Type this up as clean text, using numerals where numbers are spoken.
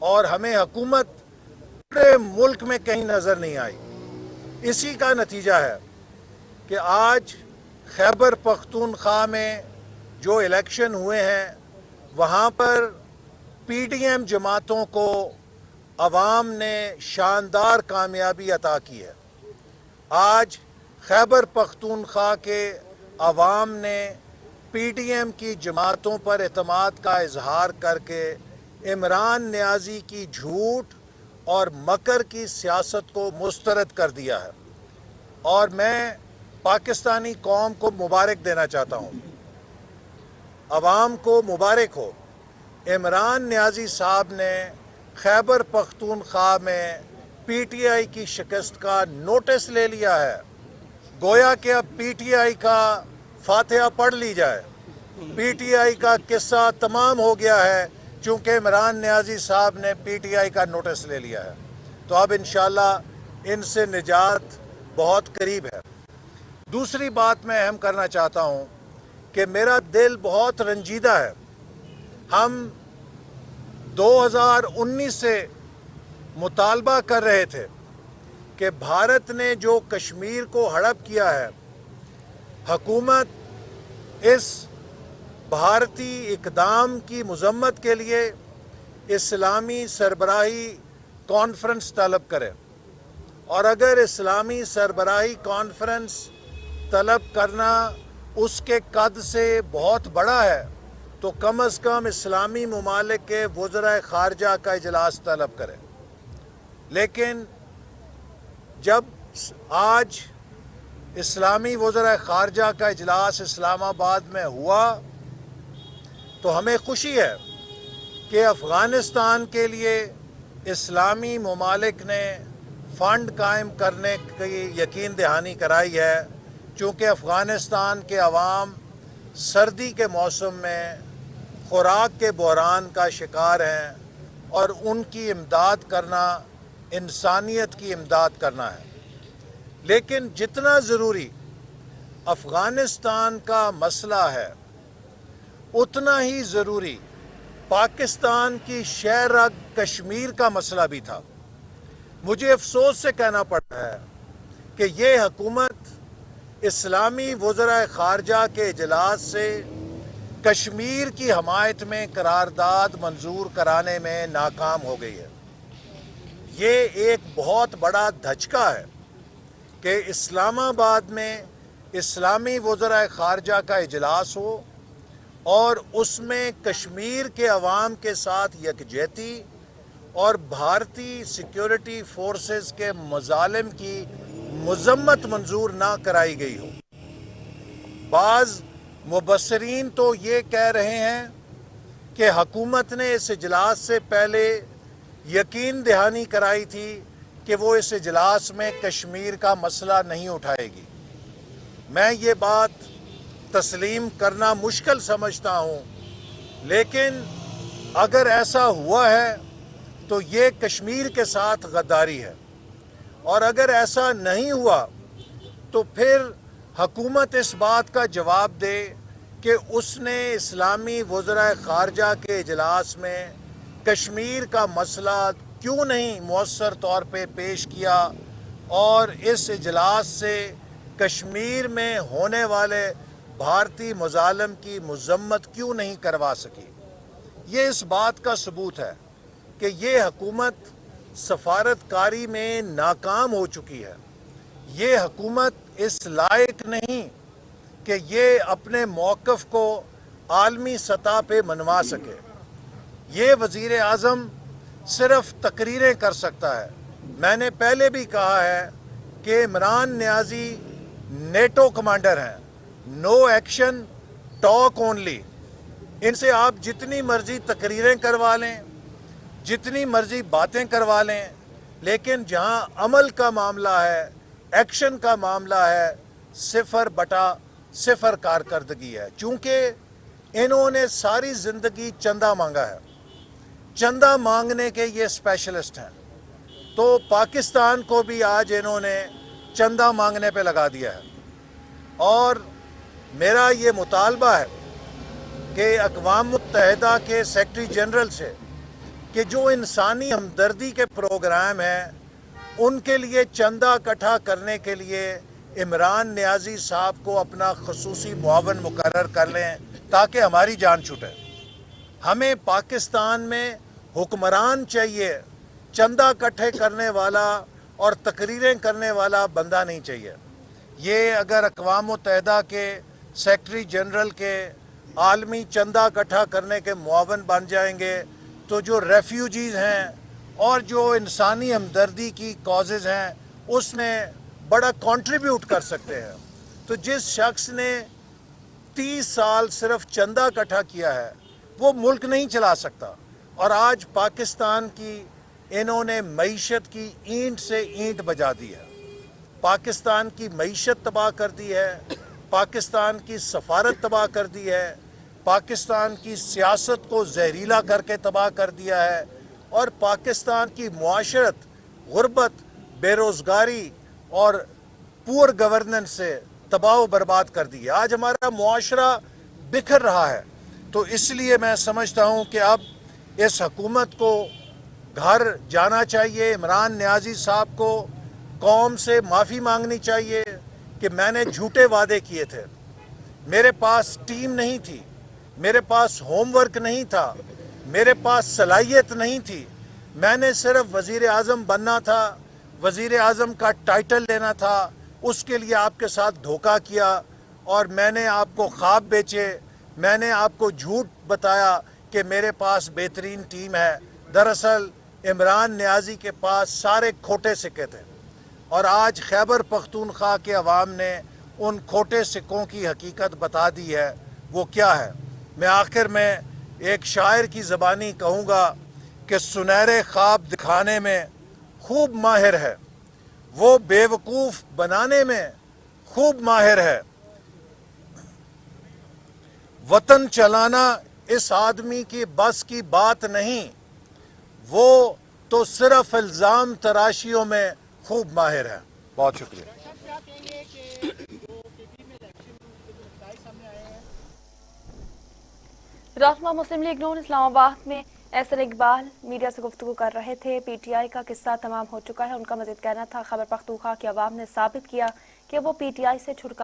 اور ہمیں حکومت پورے ملک میں کہیں نظر نہیں آئی۔ اسی کا نتیجہ ہے کہ آج خیبر پختونخوا میں جو الیکشن ہوئے ہیں وہاں پر پی ڈی ایم جماعتوں کو عوام نے شاندار کامیابی عطا کی ہے۔ آج خیبر پختونخوا کے عوام نے پی ڈی ایم کی جماعتوں پر اعتماد کا اظہار کر کے عمران نیازی کی جھوٹ اور مکر کی سیاست کو مسترد کر دیا ہے، اور میں پاکستانی قوم کو مبارک دینا چاہتا ہوں، عوام کو مبارک ہو۔ عمران نیازی صاحب نے خیبر پختونخوا میں پی ٹی آئی کی شکست کا نوٹس لے لیا ہے۔ گویا کہ اب پی ٹی آئی کا فاتحہ پڑھ لی جائے، پی ٹی آئی کا قصہ تمام ہو گیا ہے، چونکہ عمران نیازی صاحب نے پی ٹی آئی کا نوٹس لے لیا ہے، تو اب انشاءاللہ ان سے نجات بہت قریب ہے۔ دوسری بات میں اہم کرنا چاہتا ہوں کہ میرا دل بہت رنجیدہ ہے۔ ہم 2019 سے مطالبہ کر رہے تھے کہ بھارت نے جو کشمیر کو ہڑپ کیا ہے، حکومت اس بھارتی اقدام کی مذمت کے لیے اسلامی سربراہی کانفرنس طلب کرے، اور اگر اسلامی سربراہی کانفرنس طلب کرنا اس کے قد سے بہت بڑا ہے تو کم از کم اسلامی ممالک کے وزرائے خارجہ کا اجلاس طلب کرے۔ لیکن جب آج اسلامی وزرائے خارجہ کا اجلاس اسلام آباد میں ہوا تو ہمیں خوشی ہے کہ افغانستان کے لیے اسلامی ممالک نے فنڈ قائم کرنے کی یقین دہانی کرائی ہے، چونکہ افغانستان کے عوام سردی کے موسم میں خوراک کے بحران کا شکار ہیں، اور ان کی امداد کرنا انسانیت کی امداد کرنا ہے۔ لیکن جتنا ضروری افغانستان کا مسئلہ ہے، اتنا ہی ضروری پاکستان کی شہر کشمیر کا مسئلہ بھی تھا۔ مجھے افسوس سے کہنا پڑتا ہے کہ یہ حکومت اسلامی وزرائے خارجہ کے اجلاس سے کشمیر کی حمایت میں قرارداد منظور کرانے میں ناکام ہو گئی ہے۔ یہ ایک بہت بڑا دھچکا ہے کہ اسلام آباد میں اسلامی وزرائے خارجہ کا اجلاس ہو اور اس میں کشمیر کے عوام کے ساتھ یکجہتی اور بھارتی سیکیورٹی فورسز کے مظالم کی مذمت منظور نہ کرائی گئی ہو۔ بعض مبصرین تو یہ کہہ رہے ہیں کہ حکومت نے اس اجلاس سے پہلے یقین دہانی کرائی تھی کہ وہ اس اجلاس میں کشمیر کا مسئلہ نہیں اٹھائے گی۔ میں یہ بات تسلیم کرنا مشکل سمجھتا ہوں، لیکن اگر ایسا ہوا ہے تو یہ کشمیر کے ساتھ غداری ہے، اور اگر ایسا نہیں ہوا تو پھر حکومت اس بات کا جواب دے کہ اس نے اسلامی وزرائے خارجہ کے اجلاس میں کشمیر کا مسئلہ کیوں نہیں مؤثر طور پہ پیش کیا، اور اس اجلاس سے کشمیر میں ہونے والے بھارتی مظالم کی مذمت کیوں نہیں کروا سکی۔ یہ اس بات کا ثبوت ہے کہ یہ حکومت سفارت کاری میں ناکام ہو چکی ہے۔ یہ حکومت اس لائق نہیں کہ یہ اپنے موقف کو عالمی سطح پہ منوا سکے۔ یہ وزیر اعظم صرف تقریریں کر سکتا ہے۔ میں نے پہلے بھی کہا ہے کہ عمران نیازی نیٹو کمانڈر ہیں، نو ایکشن ٹاک اونلی۔ ان سے آپ جتنی مرضی تقریریں کروا لیں، جتنی مرضی باتیں کروا لیں، لیکن جہاں عمل کا معاملہ ہے، ایکشن کا معاملہ ہے، 0/0 کارکردگی ہے۔ چونکہ انہوں نے ساری زندگی چندہ مانگا ہے، چندہ مانگنے کے یہ اسپیشلسٹ ہیں، تو پاکستان کو بھی آج انہوں نے چندہ مانگنے پہ لگا دیا ہے۔ اور میرا یہ مطالبہ ہے کہ اقوام متحدہ کے سیکرٹری جنرل سے کہ جو انسانی ہمدردی کے پروگرام ہیں ان کے لیے چندہ اکٹھا کرنے کے لیے عمران نیازی صاحب کو اپنا خصوصی معاون مقرر کر لیں تاکہ ہماری جان چھوٹے. ہمیں پاکستان میں حکمران چاہیے، چندہ اکٹھے کرنے والا اور تقریریں کرنے والا بندہ نہیں چاہیے. یہ اگر اقوام متحدہ کے سیکرٹری جنرل کے عالمی چندہ اکٹھا کرنے کے معاون بن جائیں گے تو جو ریفیوجیز ہیں اور جو انسانی ہمدردی کی کازز ہیں اس میں بڑا کنٹریبیوٹ کر سکتے ہیں. تو جس شخص نے 30 سال صرف چندہ اکٹھا کیا ہے وہ ملک نہیں چلا سکتا. اور آج پاکستان کی انہوں نے معیشت کی اینٹ سے اینٹ بجا دی ہے، پاکستان کی معیشت تباہ کر دی ہے، پاکستان کی سفارت تباہ کر دی ہے، پاکستان کی سیاست کو زہریلا کر کے تباہ کر دیا ہے، اور پاکستان کی معاشرت غربت، بے روزگاری اور پور گورننس سے تباہ و برباد کر دی ہے. آج ہمارا معاشرہ بکھر رہا ہے. تو اس لیے میں سمجھتا ہوں کہ اب اس حکومت کو گھر جانا چاہیے. عمران نیازی صاحب کو قوم سے معافی مانگنی چاہیے کہ میں نے جھوٹے وعدے کیے تھے، میرے پاس ٹیم نہیں تھی، میرے پاس ہوم ورک نہیں تھا، میرے پاس صلاحیت نہیں تھی. میں نے صرف وزیر اعظم بننا تھا، وزیر اعظم کا ٹائٹل لینا تھا. اس کے لیے آپ کے ساتھ دھوکہ کیا اور میں نے آپ کو خواب بیچے، میں نے آپ کو جھوٹ بتایا کہ میرے پاس بہترین ٹیم ہے. دراصل عمران نیازی کے پاس سارے کھوٹے سکے تھے، اور آج خیبر پختونخوا کے عوام نے ان کھوٹے سکوں کی حقیقت بتا دی ہے. وہ کیا ہے؟ میں آخر میں ایک شاعر کی زبانی کہوں گا کہ سنہرے خواب دکھانے میں خوب ماہر ہے، وہ بیوقوف بنانے میں خوب ماہر ہے. وطن چلانا اس آدمی کی بس کی بات نہیں، وہ تو صرف الزام تراشیوں میں خوب ماہر ہے. بہت شکریہ. رہنما مسلم لیگ نون اسلام آباد میں احسن اقبال میڈیا سے گفتگو کر رہے تھے. پی ٹی آئی کا قصہ تمام ہو چکا ہے. ان کا مزید کہنا تھا خیبر پختونخوا کے عوام نے ثابت کیا کہ وہ پی ٹی آئی سے چھٹکارا